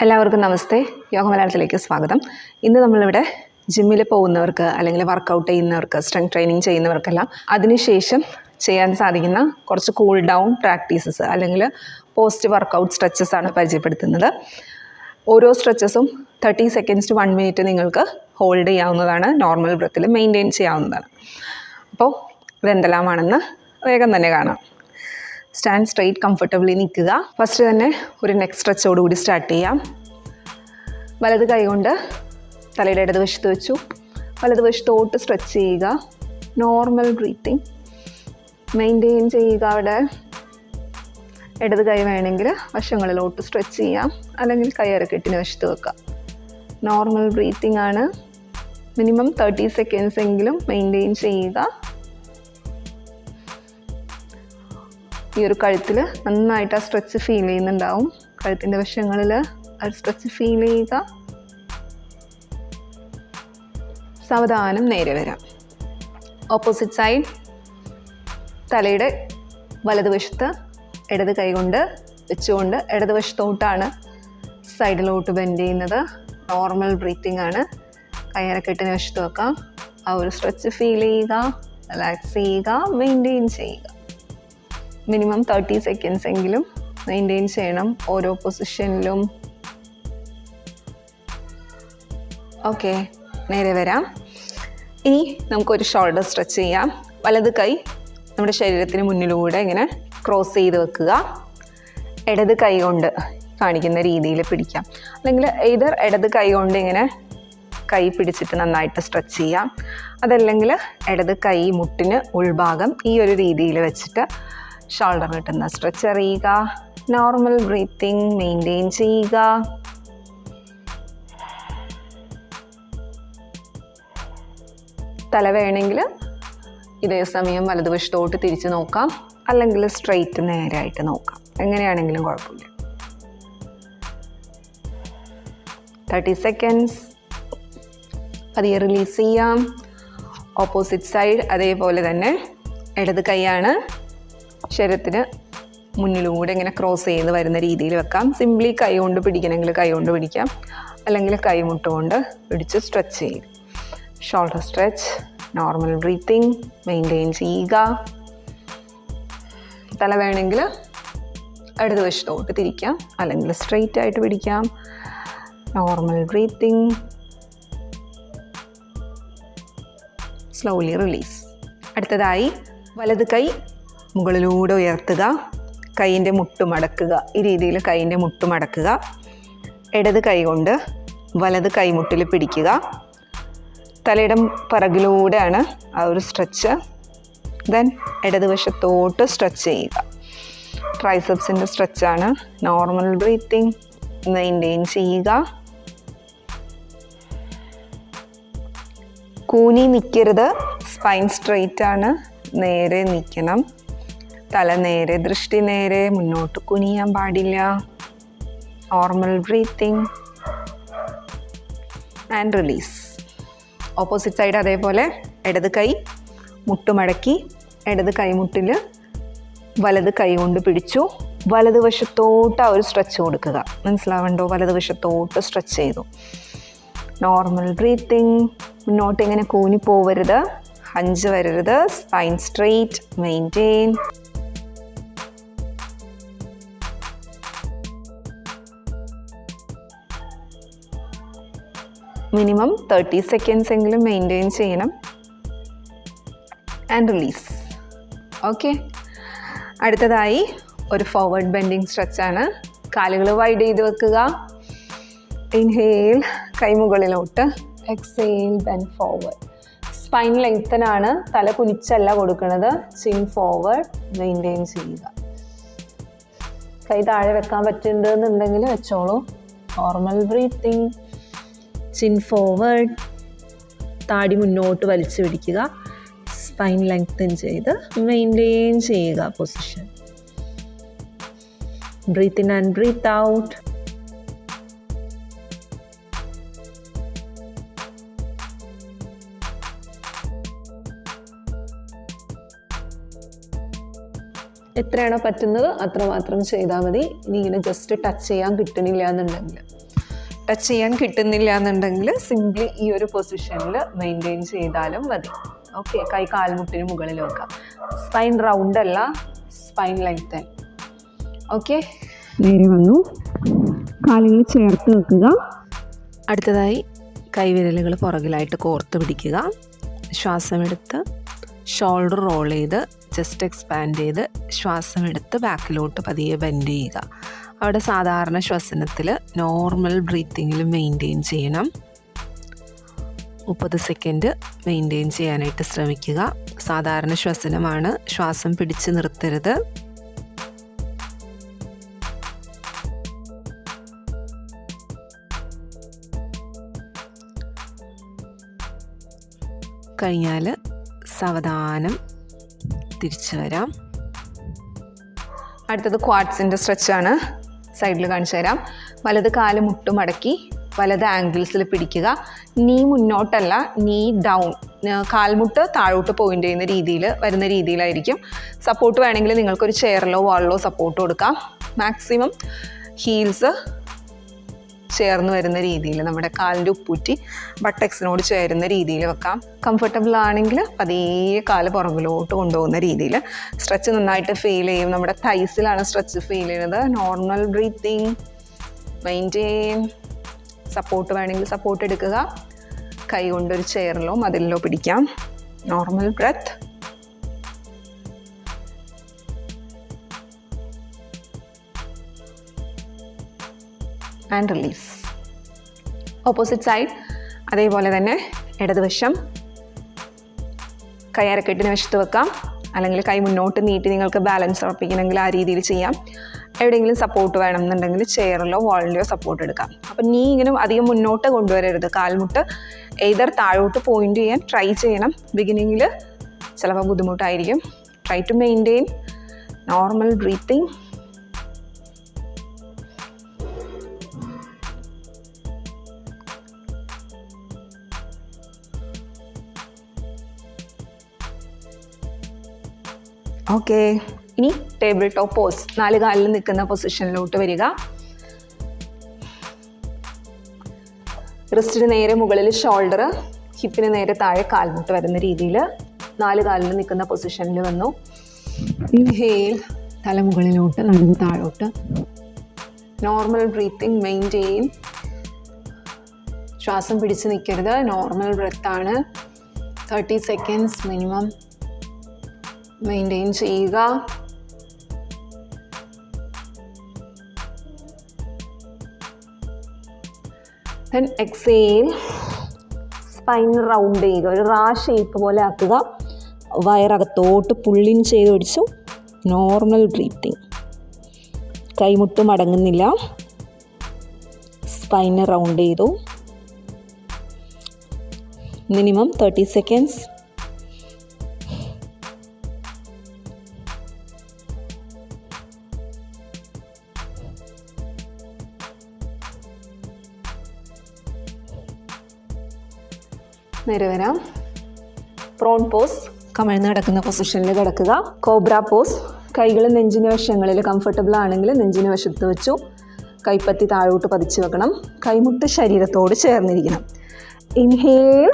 എല്ലാവർക്കും നമസ്തേ. യോഗ മലയാളത്തിലേക്ക് സ്വാഗതം. ഇന്ന് നമ്മളിവിടെ ജിമ്മിൽ പോകുന്നവർക്ക് അല്ലെങ്കിൽ വർക്കൗട്ട് ചെയ്യുന്നവർക്ക്, സ്ട്രെങ്ത് ട്രെയിനിങ് ചെയ്യുന്നവർക്കെല്ലാം അതിനുശേഷം ചെയ്യാൻ സാധിക്കുന്ന കുറച്ച് കൂൾ ഡൗൺ പ്രാക്ടീസസ് അല്ലെങ്കിൽ പോസ്റ്റ് വർക്കൗട്ട് സ്ട്രെച്ചസ് ആണ് പരിചയപ്പെടുത്തുന്നത്. ഓരോ സ്ട്രെച്ചസും 30 സെക്കൻഡ്സ് ടു 1 മിനിറ്റ് നിങ്ങൾക്ക് ഹോൾഡ് ചെയ്യാവുന്നതാണ്. നോർമൽ ബ്രെത്തിൽ മെയിൻറ്റെയിൻ ചെയ്യാവുന്നതാണ്. അപ്പോൾ ഇതെന്തെല്ലാമാണെന്ന് വേഗം തന്നെ കാണാം. സ്റ്റാൻഡ് സ്ട്രെയിറ്റ് കംഫർട്ടബിളി നിൽക്കുക. ഫസ്റ്റ് തന്നെ ഒരു നെക്ക് സ്ട്രെച്ചോടുകൂടി സ്റ്റാർട്ട് ചെയ്യാം. വലത് കൈ കൊണ്ട് തലയുടെ ഇടതുവശത്ത് വെച്ചു. വലതുവശത്തോട്ട് സ്ട്രെച്ച് ചെയ്യുക. നോർമൽ ബ്രീത്തിങ് മെയിൻറ്റെയിൻ ചെയ്യുക. അവിടെ ഇടത് കൈ വേണമെങ്കിൽ വശങ്ങളിലോട്ട് സ്ട്രെച്ച് ചെയ്യാം, അല്ലെങ്കിൽ കൈ അരക്കെട്ടിന് വശത്ത് വെക്കാം. നോർമൽ ബ്രീത്തിങ് ആണ്. മിനിമം 30 സെക്കൻഡ്സ് എങ്കിലും മെയിൻറ്റെയിൻ ചെയ്യുക. ഈ ഒരു കഴുത്തിൽ നന്നായിട്ട് ആ സ്ട്രെച്ച് ഫീൽ ചെയ്യുന്നുണ്ടാവും. കഴുത്തിൻ്റെ വശങ്ങളിൽ ആ സ്ട്രെച്ച് ഫീൽ ചെയ്യുക. സാവധാനം നേരെ വരാം. Opposite side. തലയുടെ വലതുവശത്ത് ഇടത് കൈ കൊണ്ട് വെച്ചുകൊണ്ട് ഇടതുവശത്തോട്ടാണ് സൈഡിലോട്ട് ബെൻഡ് ചെയ്യുന്നത്. നോർമൽ ബ്രീത്തിങ് ആണ്. കയ്യരക്കെട്ടിന് വശത്ത് വെക്കാം. ആ ഒരു സ്ട്രെച്ച് ഫീൽ ചെയ്യുക, റിലാക്സ് ചെയ്യുക, മെയിൻറ്റെയിൻ ചെയ്യുക. മിനിമം 30 സെക്കൻഡ്സ് എങ്കിലും മെയിൻറ്റെയിൻ ചെയ്യണം ഓരോ പൊസിഷനിലും. ഓക്കെ, നേരെ വരാം. ഇനി നമുക്കൊരു ഷോൾഡർ സ്ട്രെച്ച് ചെയ്യാം. വലത് കൈ നമ്മുടെ ശരീരത്തിന് മുന്നിലൂടെ ഇങ്ങനെ ക്രോസ് ചെയ്ത് വെക്കുക. ഇടത് കൈ കൊണ്ട് കാണിക്കുന്ന രീതിയിൽ പിടിക്കാം, അല്ലെങ്കിൽ either ഇടത് കൈ കൊണ്ട് ഇങ്ങനെ കൈ പിടിച്ചിട്ട് നന്നായിട്ട് സ്ട്രെച്ച് ചെയ്യാം. അതല്ലെങ്കിൽ ഇടത് കൈ മുട്ടിന് ഉൾഭാഗം ഈ ഒരു രീതിയിൽ വെച്ചിട്ട് ഷോൾഡർ കിട്ടുന്ന സ്ട്രെച്ച് അറിയുക. നോർമൽ ബ്രീത്തിങ് മെയിൻറ്റെയിൻ ചെയ്യുക. തല വേണമെങ്കിൽ ഇതേ സമയം വലതുവശത്തോട്ട് തിരിച്ച് നോക്കാം, അല്ലെങ്കിൽ സ്ട്രെയിറ്റ് നേരായിട്ട് നോക്കാം. എങ്ങനെയാണെങ്കിലും കുഴപ്പമില്ല. 30 സെക്കൻഡ്സ്. പതിയെ റിലീസ് ചെയ്യാം. ഓപ്പോസിറ്റ് സൈഡ് അതേപോലെ തന്നെ. ഇടത് കൈയാണ് ശരീരത്തിന് മുന്നിലൂടെ ഇങ്ങനെ ക്രോസ് ചെയ്ത് വരുന്ന രീതിയിൽ വെക്കാം. സിംപ്ലി കൈ കൊണ്ട് പിടിക്കണമെങ്കിൽ കൈ കൊണ്ട് പിടിക്കാം, അല്ലെങ്കിൽ കൈമുട്ട് കൊണ്ട് പിടിച്ച് സ്ട്രെച്ച് ചെയ്യും. Shoulder stretch. Normal breathing maintain ചെയ്യുക. തല വേണമെങ്കിൽ ഇടതുവശത്തോട്ട് തിരിക്കാം, അല്ലെങ്കിൽ സ്ട്രെയിറ്റ് ആയിട്ട് പിടിക്കാം. Normal breathing. Slowly release. അടുത്തതായി വലത് കൈ മുകളിലൂടെ ഉയർത്തുക. കൈയിൻ്റെ മുട്ട് മടക്കുക. ഈ രീതിയിൽ കൈയിൻ്റെ മുട്ട് മടക്കുക. ഇടത് കൈ കൊണ്ട് വലത് കൈമുട്ടിൽ പിടിക്കുക. തലയുടെ പിറകിലൂടെയാണ് ആ ഒരു സ്ട്രെച്ച്. ദെൻ ഇടതുവശത്തോട്ട് സ്ട്രെച്ച് ചെയ്യുക. ട്രൈസെപ്സിൻ്റെ സ്ട്രെച്ചാണ്. നോർമൽ ബ്രീത്തിങ് മെയിൻറ്റെയിൻ ചെയ്യുക. കൂനി നിൽക്കരുത്. സ്പൈൻ സ്ട്രെയിറ്റ് ആണ്. നേരെ നിൽക്കണം. തല നേരെ, ദൃഷ്ടി നേരെ. മുന്നോട്ട് കുനിയാൻ പാടില്ല. Normal breathing and release. Opposite side അതേപോലെ. ഇടത് കൈ മുട്ടുമടക്കി ഇടത് കൈമുട്ടിൽ വലത് കൈ കൊണ്ട് പിടിച്ചു. വലതുവശത്തോട്ട് ആ ഒരു സ്ട്രെച്ച് കൊടുക്കുക. മനസ്സിലാവണ്ടോ? വലതുവശത്തോട്ട് സ്ട്രെച്ച് ചെയ്തു. Normal breathing. മുന്നോട്ട് ഇങ്ങനെ കൂനി പോവരുത്, ഹഞ്ച് വരരുത്. Spine straight maintain. Minimum 30 seconds എങ്കിലും മെയിൻറ്റെയിൻ ചെയ്യണം. And release. ഓക്കെ, അടുത്തതായി ഒരു ഫോർവേഡ് ബെൻഡിങ് സ്ട്രെച്ചാണ്. കാലുകൾ വൈഡ് ചെയ്ത് വെക്കുക. ഇൻഹേൽ, കൈമുകളിലോട്ട്. Exhale, bend forward. സ്പൈൻ ലെങ്തനാണ്. തല കുനിച്ചല്ല കൊടുക്കുന്നത്. ചിൻ ഫോർവേഡ് മെയിൻറ്റെയിൻ ചെയ്യുക. കൈ താഴെ വെക്കാൻ പറ്റുന്നുണ്ടെങ്കിൽ വെച്ചോളൂ. Normal breathing. Chin forward. താടി മുന്നോട്ട് വലിച്ചു പിടിക്കുക. സ്പൈൻ ലെങ്തൻ ചെയ്ത് മെയിൻറ്റെയിൻ ചെയ്യുക position. Breathe in and breathe out. എത്രയാണോ പറ്റുന്നത് അത്രമാത്രം ചെയ്താൽ മതി. ഇനി ഇങ്ങനെ ജസ്റ്റ് ടച്ച് ചെയ്യാൻ കിട്ടണില്ല എന്നുണ്ടെങ്കിൽ ടച്ച് ചെയ്യാൻ കിട്ടുന്നില്ല എന്നുണ്ടെങ്കിൽ സിംപ്ലി ഈ ഒരു പൊസിഷനിൽ മെയിൻറ്റെയിൻ ചെയ്താലും മതി. ഓക്കെ, കൈ കാൽമുട്ടിന് മുകളിൽ വെക്കാം. സ്പൈൻ റൗണ്ട് അല്ല, സ്പൈൻ ലെങ്തൻ. ഓക്കെ, നേരെ വന്നു, കാലുകൾ ചേർത്ത് വെക്കുക. അടുത്തതായി കൈവിരലുകൾ പുറകിലായിട്ട് കോർത്ത് പിടിക്കുക. ശ്വാസമെടുത്ത് ഷോൾഡർ റോൾ ചെയ്ത് ചെസ്റ്റ് എക്സ്പാൻഡ് ചെയ്ത് ശ്വാസമെടുത്ത് ബാക്കിലോട്ട് പതിയെ ബെൻഡ് ചെയ്യുക. അവിടെ സാധാരണ ശ്വസനത്തിൽ നോർമൽ ബ്രീത്തിങ്ങിൽ മെയിൻറ്റെയിൻ ചെയ്യണം. 30 സെക്കൻഡ് മെയിൻറ്റെയിൻ ചെയ്യാനായിട്ട് ശ്രമിക്കുക. സാധാരണ ശ്വസനമാണ്, ശ്വാസം പിടിച്ച് നിർത്തരുത്. കഴിഞ്ഞാൽ സാവധാനം തിരിച്ചു വരാം. അടുത്തത് ക്വാഡ്സിൻ്റെ സ്ട്രെച്ചാണ്. സൈഡിൽ കാണിച്ചു തരാം. വലത് കാല് മുട്ടുമടക്കി വലത് ആംഗിൾസിൽ പിടിക്കുക. നീ മുന്നോട്ടല്ല, നീ ഡൗൺ, കാൽമുട്ട് താഴോട്ട് പോയിൻ്റ് ചെയ്യുന്ന രീതിയിൽ വരുന്ന രീതിയിലായിരിക്കും. സപ്പോർട്ട് വേണമെങ്കിൽ നിങ്ങൾക്കൊരു ചെയറിലോ വാളിലോ സപ്പോർട്ട് കൊടുക്കാം. മാക്സിമം ഹീൽസ് ചേർന്ന് വരുന്ന രീതിയിൽ, നമ്മുടെ കാലിൻ്റെ ഉപ്പൂറ്റി ബട്ടക്സിനോട് ചേരുന്ന രീതിയിൽ വെക്കാം. കംഫർട്ടബിൾ ആണെങ്കിൽ പതിയെ കാല് പുറകിലോട്ട് കൊണ്ടുപോകുന്ന രീതിയിൽ. സ്ട്രെച്ച് നന്നായിട്ട് ഫീൽ ചെയ്യും. നമ്മുടെ തൈസിലാണ് സ്ട്രെച്ച് ഫീൽ ചെയ്യുന്നത്. Normal breathing maintain. സപ്പോർട്ട് വേണമെങ്കിൽ സപ്പോർട്ട് എടുക്കുക. കൈ കൊണ്ടൊരു ചെയറിലോ മതിലിലോ പിടിക്കാം. Normal breath. And release. Opposite side അതേപോലെ തന്നെ ഇടതുവശം കൈ അരക്കെട്ടിന് വശത്ത് വെക്കാം. അല്ലെങ്കിൽ കൈ മുന്നോട്ട് നീട്ടി നിങ്ങൾക്ക് ബാലൻസ് ഉറപ്പിക്കണമെങ്കിൽ ആ രീതിയിൽ ചെയ്യാം. എവിടെയെങ്കിലും സപ്പോർട്ട് വേണമെന്നുണ്ടെങ്കിൽ ചെയറിലോ വാളിൻ്റെയോ സപ്പോർട്ട് എടുക്കാം. അപ്പം നീ ഇങ്ങനെ അധികം മുന്നോട്ട് കൊണ്ടുവരരുത്. കാൽമുട്ട് എയ്തർ താഴോട്ട് പോയിൻ്റ് ചെയ്യാൻ ട്രൈ ചെയ്യണം. ബിഗിനിങ്ങിൽ ചിലപ്പോൾ ബുദ്ധിമുട്ടായിരിക്കും. Try to maintain normal breathing. Okay, ഇനി ടേബിൾ ടോപ്പ് പോസ്. 4 കാലിൽ നിൽക്കുന്ന പൊസിഷനിലോട്ട് വരിക. റിസ്റ്റിന് നേരെ മുകളിൽ ഷോൾഡർ, ഹിപ്പിന് നേരെ താഴെ കാൽമുട്ട് വരുന്ന രീതിയിൽ 4 കാലിൽ നിൽക്കുന്ന പൊസിഷനിൽ വന്നു. ഇൻഹേൽ, തല മുകളിലോട്ട്, നടുവ് താഴോട്ട്. Normal breathing maintain. ശ്വാസം പിടിച്ച് നിൽക്കരുത്. നോർമൽ ബ്രെത്താണ്. 30 സെക്കൻഡ്സ് മിനിമം മെയിൻറ്റെയിൻ ചെയ്യുക. Then exhale. സ്പൈൻ റൗണ്ട് ചെയ്യുക. ഒരു റാ ഷേപ്പ് പോലെ ആക്കുക. വയറകത്തോട്ട് പുള്ളിൻ ചെയ്ത് പിടിച്ചു. Normal breathing. കൈമുട്ട് മടങ്ങുന്നില്ല. സ്പൈന് റൗണ്ട് ചെയ്തു. Minimum 30 seconds. നേരെ വരാം. പ്രോൺ പോസ്, കമിഴ്ന്ന് കിടക്കുന്ന പൊസിഷനിൽ കിടക്കുക. Cobra pose. കൈകൾ നെഞ്ചിന് വശങ്ങളിൽ കംഫർട്ടബിൾ ആണെങ്കിൽ നെഞ്ചിന് വശത്ത് വെച്ചു. കൈപ്പത്തി താഴോട്ട് പതിച്ച് വെക്കണം. കൈമുട്ട് ശരീരത്തോട് ചേർന്നിരിക്കണം. ഇൻഹേൽ.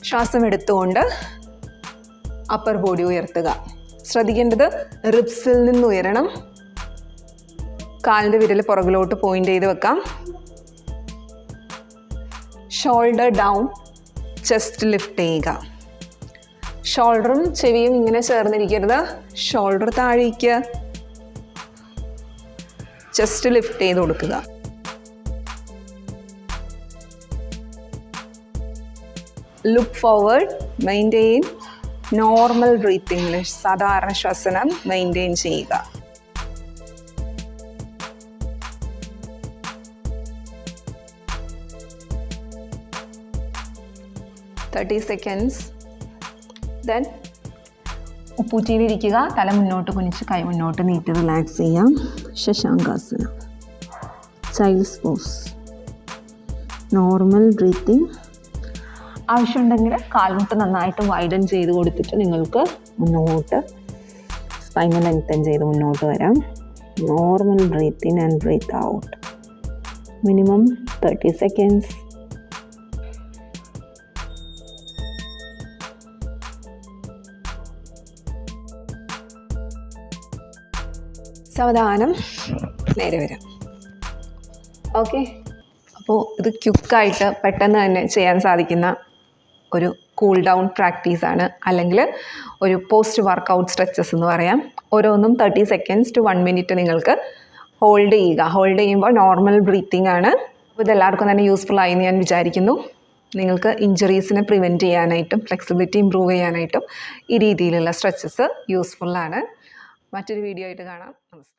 ശ്വാസം എടുത്തുകൊണ്ട് അപ്പർ ബോഡി ഉയർത്തുക. ശ്രദ്ധിക്കേണ്ടത് റിബ്സിൽ നിന്ന് ഉയരണം. കാലിൻ്റെ വിരൽ പുറകിലോട്ട് പോയിൻ്റ് ചെയ്ത് വെക്കാം. ഷോൾഡർ ഡൗൺ, ചെസ്റ്റ് ലിഫ്റ്റ് ചെയ്യുക. ഷോൾഡറും ചെവിയും ഇങ്ങനെ ചേർന്നിരിക്കരുത്. ഷോൾഡർ താഴേക്ക്, ചെസ്റ്റ് ലിഫ്റ്റ് ചെയ്ത് കൊടുക്കുക. Look forward, maintain normal breathing. സാധാരണ ശ്വസനം മെയിൻറ്റെയിൻ ചെയ്യുക. Thirty seconds. Then ഉപ്പൂറ്റിയിലിരിക്കുക. തല മുന്നോട്ട് കുനിച്ച് കൈ മുന്നോട്ട് നീട്ടി റിലാക്സ് ചെയ്യാം. ശശാങ്കാസന, ചൈൽഡ്സ് പോസ്. Normal breathing. ആവശ്യമുണ്ടെങ്കിൽ കാൽമുട്ട് നന്നായിട്ട് വൈഡൻ ചെയ്ത് കൊടുത്തിട്ട് നിങ്ങൾക്ക് മുന്നോട്ട് സ്പൈനൽ ലെങ്തൻ ചെയ്ത് മുന്നോട്ട് വരാം. Normal breathe in and breathe out. Minimum 30 seconds. സാവധാനം നേരെ വരാം. ഓക്കെ, അപ്പോൾ ഇത് ക്വിക്കായിട്ട് പെട്ടെന്ന് തന്നെ ചെയ്യാൻ സാധിക്കുന്ന ഒരു കൂൾ ഡൗൺ പ്രാക്ടീസാണ്, അല്ലെങ്കിൽ ഒരു പോസ്റ്റ് വർക്കൗട്ട് സ്ട്രെച്ചസ് എന്ന് പറയാം. ഓരോന്നും 30 സെക്കൻഡ്സ് ടു 1 മിനിറ്റ് നിങ്ങൾക്ക് ഹോൾഡ് ചെയ്യുക. ഹോൾഡ് ചെയ്യുമ്പോൾ നോർമൽ ബ്രീത്തിങ് ആണ്. അപ്പോൾ ഇതെല്ലാവർക്കും തന്നെ യൂസ്ഫുൾ ആയി എന്ന് ഞാൻ വിചാരിക്കുന്നു. നിങ്ങൾക്ക് ഇഞ്ചുറീസിനെ പ്രിവെൻറ്റ് ചെയ്യാനായിട്ടും ഫ്ലെക്സിബിലിറ്റി ഇമ്പ്രൂവ് ചെയ്യാനായിട്ടും ഈ രീതിയിലുള്ള സ്ട്രെച്ചസ് യൂസ്ഫുള്ളാണ്. മറ്റൊരു വീഡിയോ ആയിട്ട് കാണാം. നമസ്കാരം.